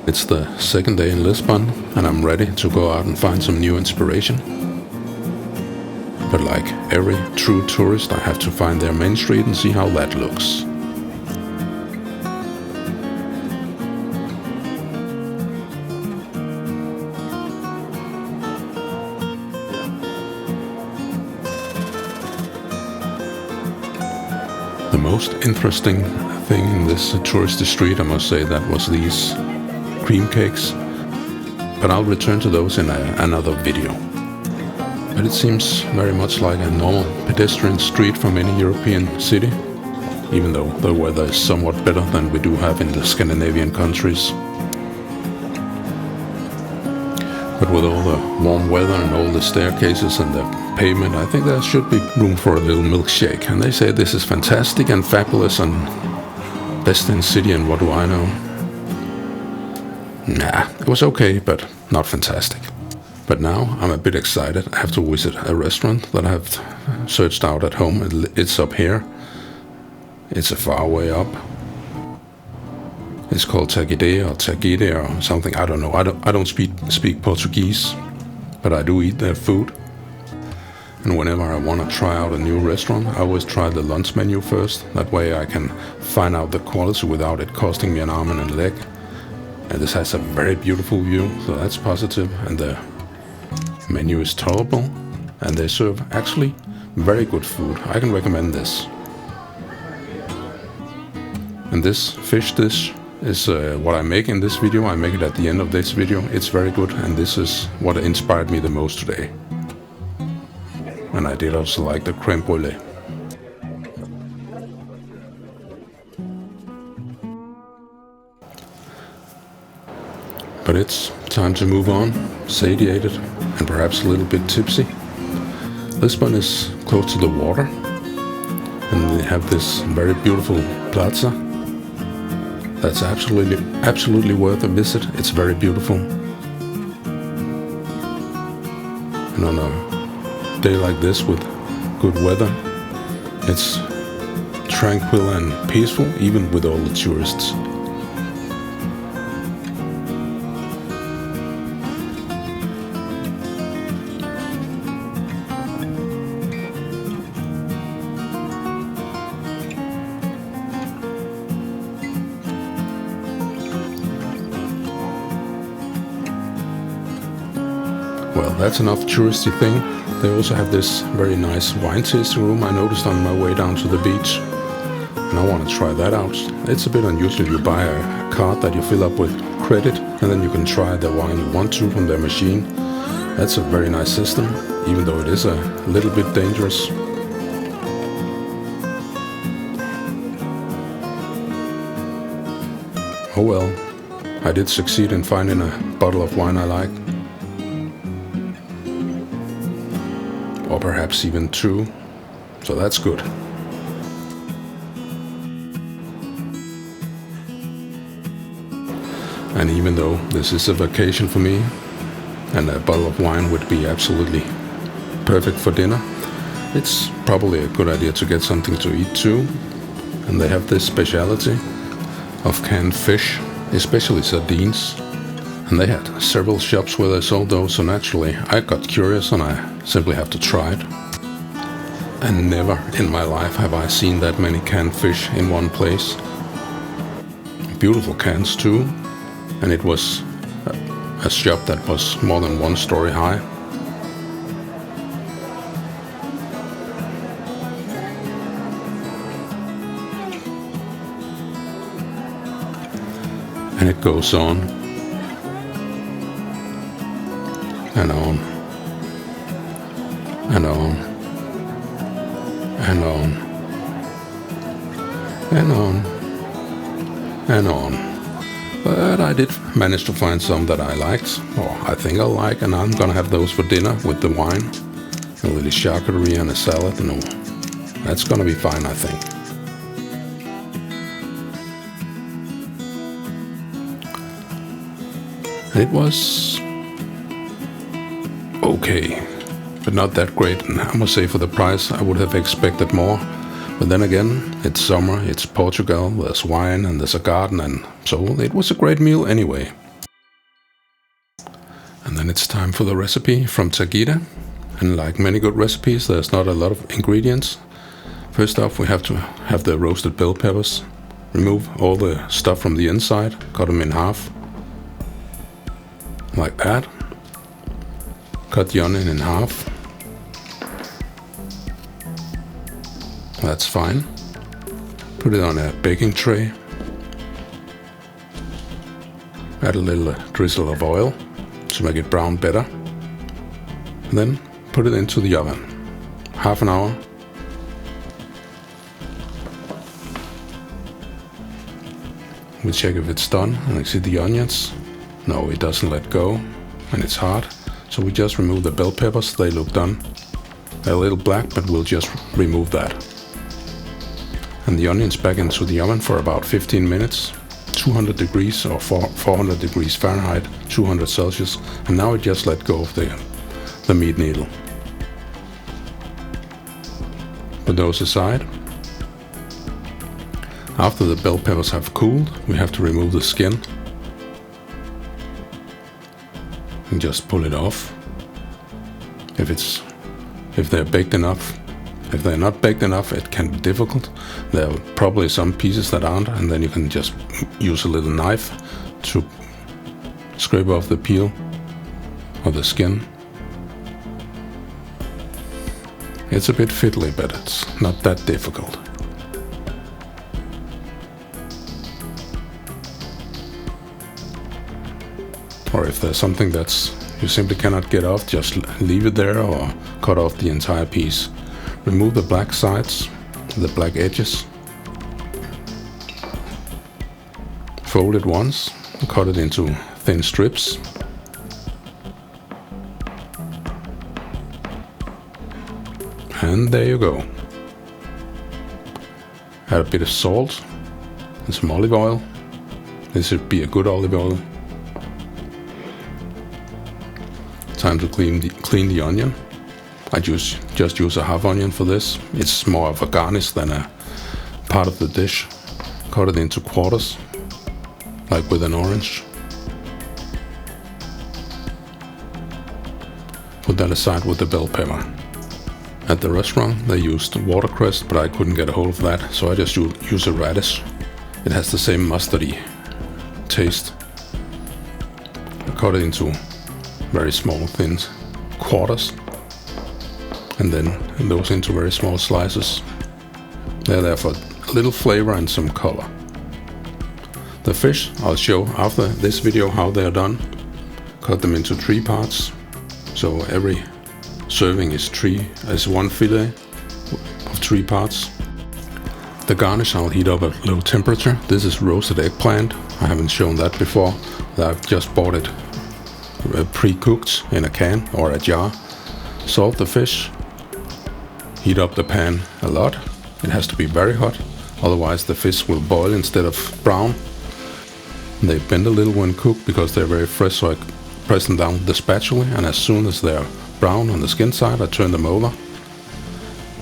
It's the second day in Lisbon, and I'm ready to go out and find some new inspiration. But like every true tourist, I have to find their main street and see how that looks. The most interesting thing in this touristy street, I must say, that was these cream cakes. But I'll return to those in another video. But it seems very much like a normal pedestrian street from any European city, even though the weather is somewhat better than we do have in the Scandinavian countries. But with all the warm weather and all the staircases and the pavement, I think there should be room for a little milkshake. And they say this is fantastic and fabulous and best in city, and what do I know? Nah, it was okay, but not fantastic. But now I'm a bit excited. I have to visit a restaurant that I have searched out at home. It's up here. It's a far way up. It's called Tagide or Tagide or something. I don't know. I don't speak Portuguese, but I do eat their food. And whenever I want to try out a new restaurant, I always try the lunch menu first. That way I can find out the quality without it costing me an arm and a leg. And this has a very beautiful view, so that's positive. And the menu is tolerable, and they serve actually very good food. I can recommend this. And this fish dish is what I make in this video. I make it at the end of this video. It's very good, and this is what inspired me the most today. And I did also like the creme brulee. But it's time to move on, satiated and perhaps a little bit tipsy. Lisbon is close to the water, and they have this very beautiful plaza. That's absolutely worth a visit. It's very beautiful. And on a day like this with good weather, it's tranquil and peaceful, even with all the tourists. Well, that's enough touristy thing. They also have this very nice wine tasting room I noticed on my way down to the beach. And I want to try that out. It's a bit unusual. You buy a card that you fill up with credit, and then you can try the wine you want to from their machine. That's a very nice system, even though it is a little bit dangerous. Oh well, I did succeed in finding a bottle of wine I like. Or perhaps even two, so that's good. And even though this is a vacation for me, and a bottle of wine would be absolutely perfect for dinner, it's probably a good idea to get something to eat too. And they have this specialty of canned fish, especially sardines. And they had several shops where they sold those, so naturally I got curious and I simply have to try it. And never in my life have I seen that many canned fish in one place. Beautiful cans too, and it was a shop that was more than one story high. And it goes on. And on, and on, and on, and on, and on. But I did manage to find some that I liked, or I think I'll like, and I'm gonna have those for dinner with the wine, a little charcuterie and a salad, and that's gonna be fine, I think. And it was okay, but not that great, and I must say for the price I would have expected more. But then again, it's summer, it's Portugal, there's wine and there's a garden, and so it was a great meal anyway. then it's time for the recipe from Tagide. And like many good recipes, there's not a lot of ingredients. First off, we have to have the roasted bell peppers. Remove all the stuff from the inside, cut them in half, like that. Cut the onion in half. That's fine. Put it on a baking tray. Add a little drizzle of oil to make it brown better. And then put it into the oven. Half an hour. We check if it's done, and I see the onions. No, it doesn't let go, and it's hard. So we just remove the bell peppers. They look done. They're a little black, but we'll just remove that. And the onions back into the oven for about 15 minutes. 200 degrees or 400 degrees Fahrenheit, 200 Celsius. And now we just let go of the meat needle. Put those aside. After the bell peppers have cooled, we have to remove the skin and just pull it off. If they're baked enough. If they're not baked enough, it can be difficult. There are probably some pieces that aren't, and then you can just use a little knife to scrape off the peel or the skin. It's a bit fiddly, but it's not that difficult. Or if there's something that's you simply cannot get off, just leave it there or cut off the entire piece. Remove the black sides, the black edges. Fold it once, cut it into thin strips. And there you go. Add a bit of salt and some olive oil. This should be a good olive oil. Time to clean the onion. I just use a half onion for this. It's more of a garnish than a part of the dish. Cut it into quarters, like with an orange. Put that aside with the bell pepper. At the restaurant they used watercress, but I couldn't get a hold of that, so I just use a radish. It has the same mustardy taste. I cut it into very small thin quarters. And then those into very small slices. They're there for a little flavor and some color. The fish, I'll show after this video how they're done. Cut them into 3 parts. So every serving is one fillet of 3 parts. The garnish I'll heat up at low temperature. This is roasted eggplant. I haven't shown that before. I've just bought it pre-cooked in a can or a jar. Salt the fish. Heat up the pan a lot. It has to be very hot, otherwise the fish will boil instead of brown. They bend a little when cooked because they're very fresh, so I press them down with the spatula, and as soon as they're brown on the skin side, I turn them over.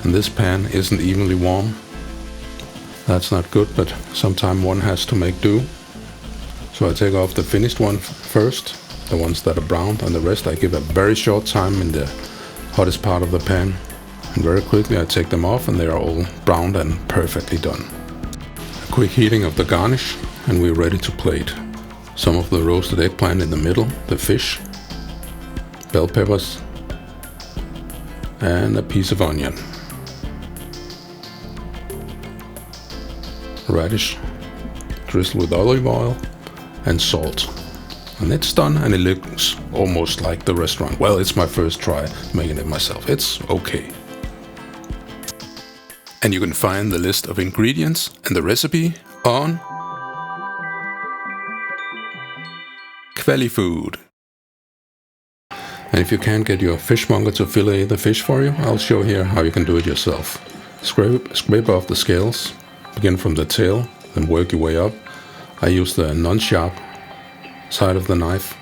And this pan isn't evenly warm. That's not good, but sometimes one has to make do. So I take off the finished one first, the ones that are browned, and the rest I give a very short time in the hottest part of the pan. And very quickly I take them off and they are all browned and perfectly done. A quick heating of the garnish and we're ready to plate. Some of the roasted eggplant in the middle, the fish, bell peppers, and a piece of onion. Radish, drizzle with olive oil and salt. And it's done, and it looks almost like the restaurant. Well, it's my first try making it myself. It's okay. And you can find the list of ingredients and the recipe on kvalifood. And if you can't get your fishmonger to fillet the fish for you, I'll show here how you can do it yourself. Scrape off the scales, begin from the tail, then work your way up. I use the non-sharp side of the knife.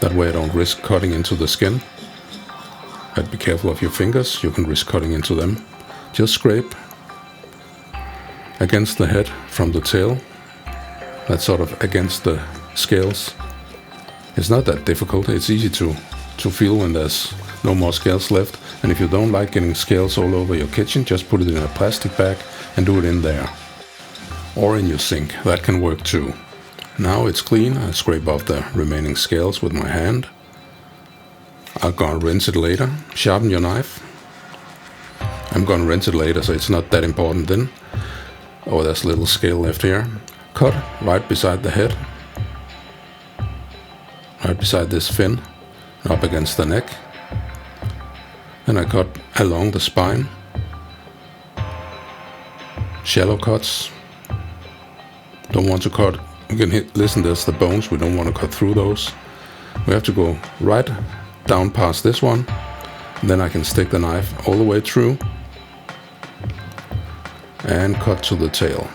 That way I don't risk cutting into the skin. But be careful of your fingers, you can risk cutting into them. Just scrape against the head from the tail. That's sort of against the scales. It's not that difficult. It's easy to feel when there's no more scales left. And if you don't like getting scales all over your kitchen, just put it in a plastic bag and do it in there. Or in your sink. That can work too. Now it's clean. I scrape off the remaining scales with my hand. I'm gonna rinse it later. Sharpen your knife. I'm gonna rinse it later, so it's not that important then. Oh, there's a little scale left here. Cut right beside the head. Right beside this fin. Up against the neck. Then I cut along the spine. Shallow cuts. Don't want to cut. You can listen, there's the bones. We don't want to cut through those. We have to go right down past this one. Then I can stick the knife all the way through and cut to the tail.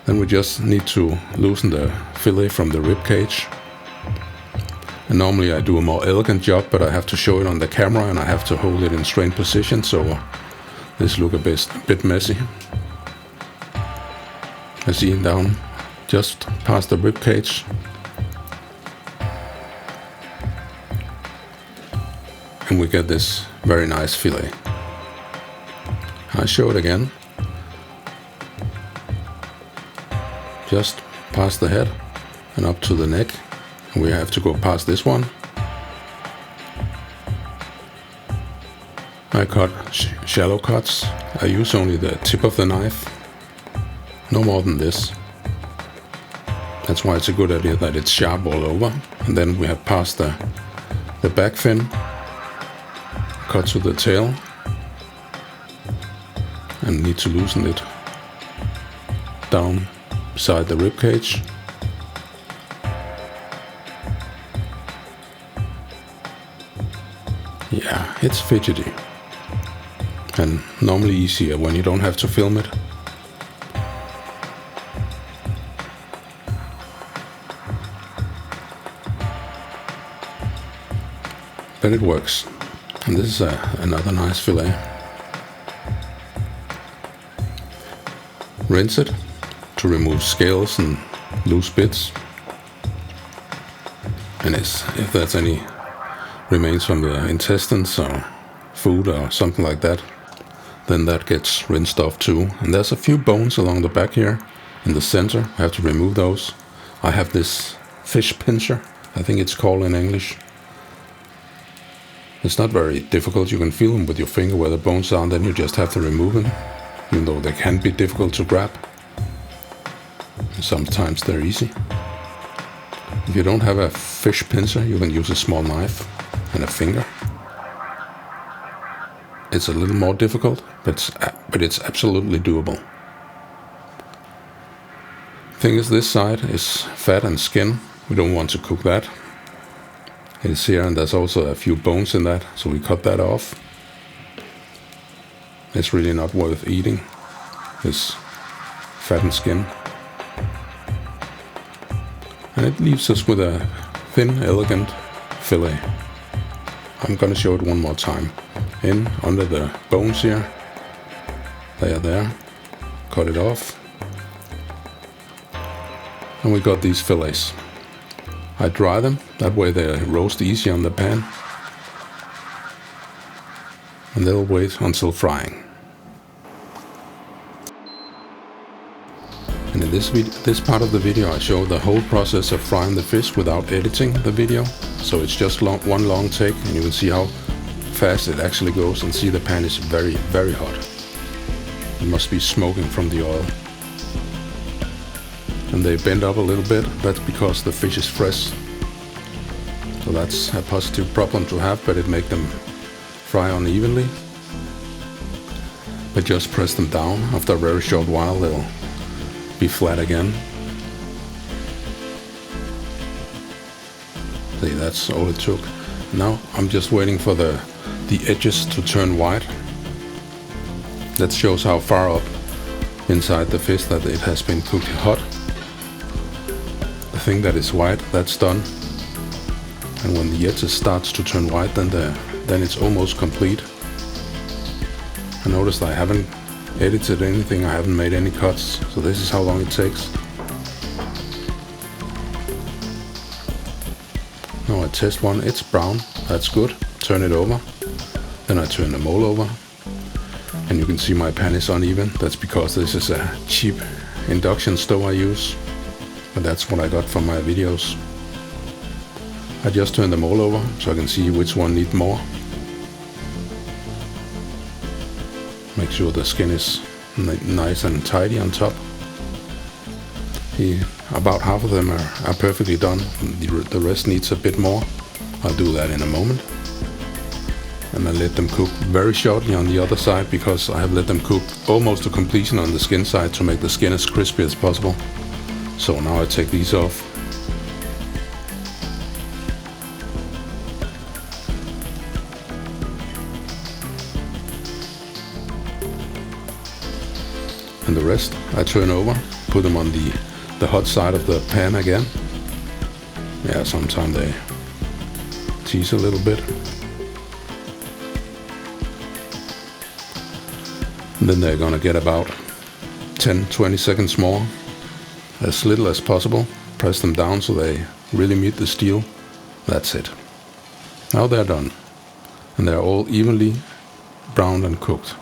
Then we just need to loosen the fillet from the rib cage. And normally I do a more elegant job, but I have to show it on the camera and I have to hold it in strained position, so this look a bit messy. I see down just past the rib cage. And we get this very nice fillet. I show it again. Just past the head and up to the neck. And we have to go past this one. I cut shallow cuts. I use only the tip of the knife. No more than this. That's why it's a good idea that it's sharp all over. And then we have passed the back fin. Cut to the tail. And need to loosen it down beside the rib cage. Yeah, it's fidgety. And normally easier when you don't have to film it. But it works. And this is another nice fillet. Rinse it to remove scales and loose bits. And if there's any remains from the intestines or food or something like that, then that gets rinsed off too. And there's a few bones along the back here in the center. I have to remove those. I have this fish pincher, I think it's called in English. It's not very difficult. You can feel them with your finger where the bones are, and then you just have to remove them, even though they can be difficult to grab. Sometimes they're easy. If you don't have a fish pincer, you can use a small knife and a finger. It's a little more difficult, but it's absolutely doable. Thing is, this side is fat and skin. We don't want to cook that. It's here, and there's also a few bones in that, so we cut that off. It's really not worth eating, this fat and skin. And it leaves us with a thin, elegant fillet. I'm gonna show it one more time. In under the bones here. They are there. Cut it off. And we got these fillets. I dry them, that way they roast easy on the pan. And they'll wait until frying. And in this part of the video I show the whole process of frying the fish without editing the video. So it's just one long take, and you can see how fast it actually goes, and see the pan is very, very hot. It must be smoking from the oil. And they bend up a little bit. That's because the fish is fresh. So that's a positive problem to have, but it makes them fry unevenly. But just press them down. After a very short while they'll be flat again. See, that's all it took. Now I'm just waiting for the edges to turn white. That shows how far up inside the fish that it has been cooked hot. The thing that is white, that's done. And when the edges starts to turn white, then it's almost complete. I noticed I haven't edited anything, I haven't made any cuts, so this is how long it takes. Now I test one, it's brown, that's good. Turn it over. Then I turn the mole over. And you can see my pan is uneven. That's because this is a cheap induction stove I use. But that's what I got from my videos. I just turn them all over so I can see which one needs more. Make sure the skin is nice and tidy on top. About half of them are perfectly done. The rest needs a bit more. I'll do that in a moment. And I let them cook very shortly on the other side because I have let them cook almost to completion on the skin side to make the skin as crispy as possible. So now I take these off. And the rest I turn over, put them on the hot side of the pan again. Yeah, sometimes they tease a little bit. And then they're gonna get about 10-20 seconds more, as little as possible. Press them down so they really meet the steel. That's it. Now they're done. And they're all evenly browned and cooked.